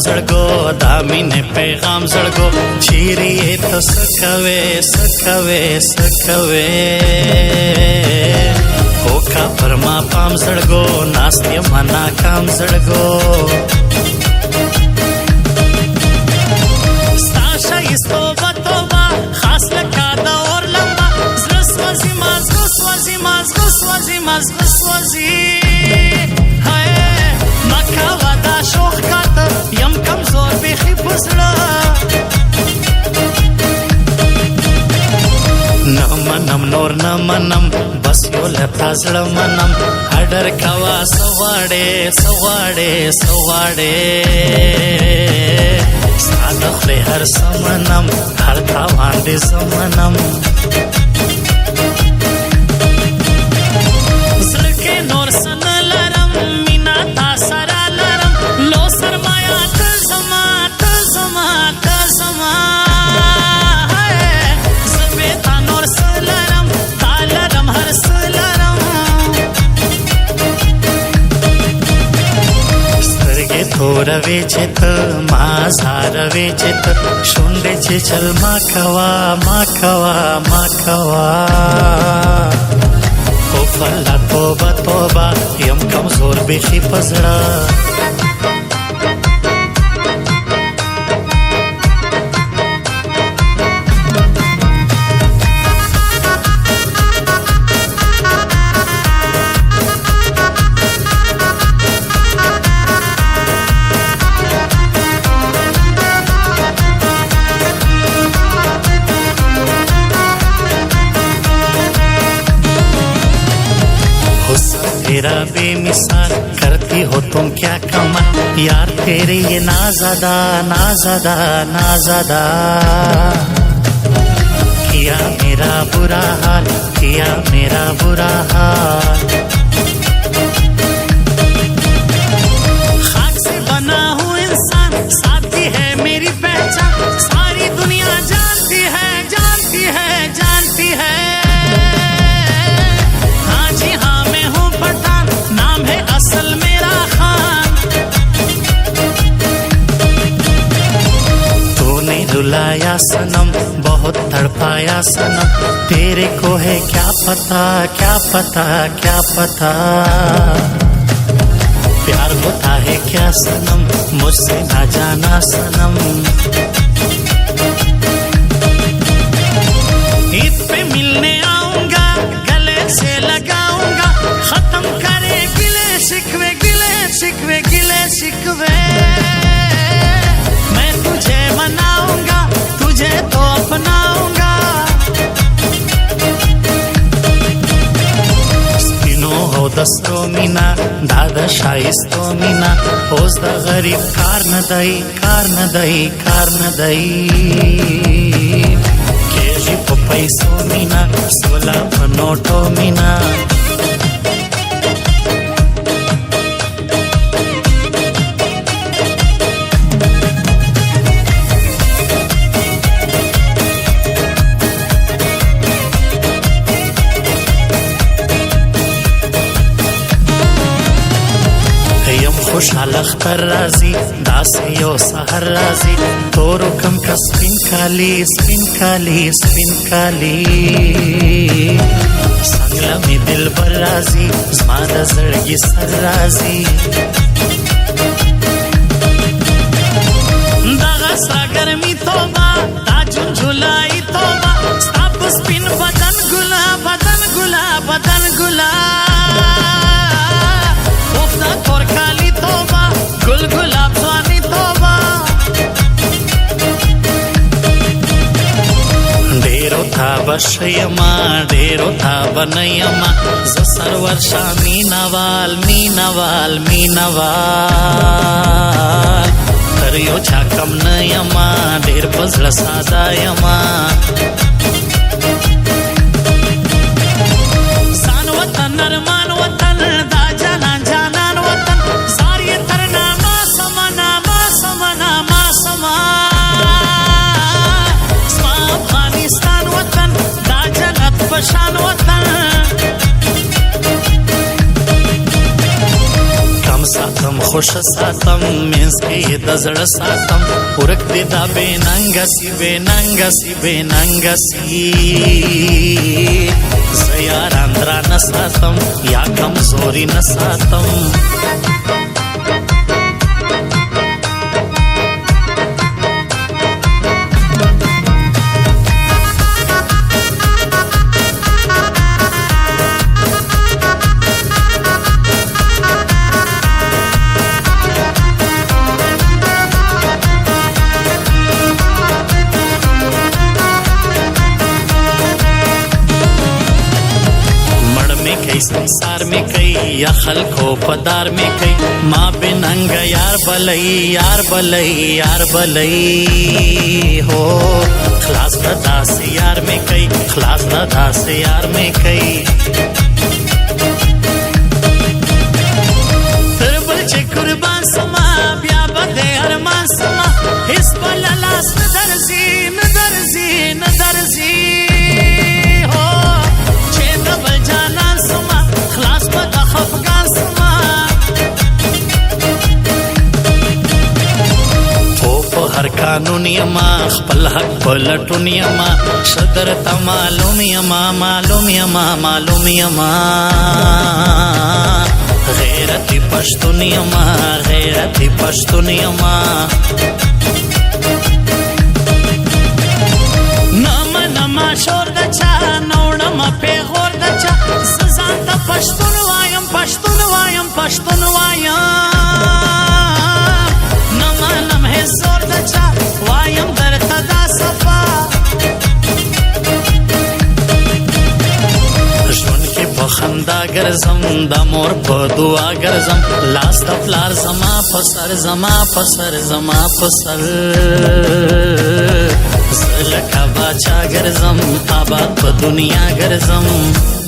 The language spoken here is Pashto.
زړګو دا مینې پیغام زړګو چیرې ته سکوي होका परमा पाम زړګو ناستې منا کام زړګو ستاشا استوبه توبه خاص لکا دا اور لمبا زرسوزی مازغسوزی هاي مکا ودا شوخ کاته یم کمزور بیخی پسړه نمنم نور نمنم بس یو لتا زړه منم اډر کوا سواړې ساده خله هر سمنم هر تاوان دې سمنم زړه نور سن لرم مینا تا سره لرم لو سرمایا ته زما थोरवे चित माझारवे चित शोंडे चे चल मा खवा हो फल्ला तोबा यम कमजोर बेखी पजड़ा तेरा बेमिसाल करती हो तुम क्या कमाल यार तेरे ये नाज़ादा किया मेरा बुरा हाल खाक से बना हूँ इंसान साथी है मेरी पहचान सारी दुनिया जानती है असल मेरा खान तूने रुलाया सनम बहुत तड़पाया सनम तेरे को है क्या पता प्यार होता है क्या सनम मुझसे ना जाना सनम ईद पे मिलने आऊंगा गले से लगाऊंगा खत्म करे शिकवे मैं तुझे मनाऊंगा तुझे तो अपनाऊंगा स्पिनो हो दस्तो मीना दादा शाइस्तो मीना ओस द गरीब कार न दई केजी po पैसो मीना सोला नोटो मीना خوشحال اختر رازی داس یو سحر رازی تورو کم کا سپین کالی سنگلا می دل بر رازی زما د زړګي سر رازی دغه سا ګرمي توبه دا جولای توبه ستاپ سپین بدن ګلا وفنا تور کالی توبه گل گلاب ځواني توبه ډیرو تا بشیما ز سرور شا مینوال تر یو چا کم نه یما ډیر پزړه ساده یما ځان وطن ارمان وطن دا جانان وطن زاری ترنا ما سما سما افغانستان وطن دا جنت پشان وطن کم ساتم خوش ساتم منځ کې یې د زړه ساتم ورک دې دا بې ننګه سي بې ننګه سي بې ننګه سي زه یاران درانه ساتم یا کمزوري نه ساتم संसार में कई या खलको पदार में कई माँ बिनंग यार बलई यार बलई यार बलई हो खलास लदा से यार में कई खलास लदा से यार में कई फिर बचे कुर्बान समा ब्या बदे अरमान समा इस बललास न दर्जी न दर्जी न दर्जी हो छेद बजाना خلاص پتا خفگان سما تو په هر قانون یما خپل حق پلټون یما صدر ته معلوم یما معلوم یما معلوم یما غیرت پښتون یما غیرت پښتون یما نما شور دچا نوړم په غور دچا سزا ته پښتون وایم پښتون وایم پښتون وایم نما نم هي زور دچا وایم درته دا صفا ژوند کې په خندا ګرځم د مور په دعا ګرځم لاس د پلار زما په سر زما په سر زما په سر زلکا باچا ګرځم آباد په دنیا ګرځم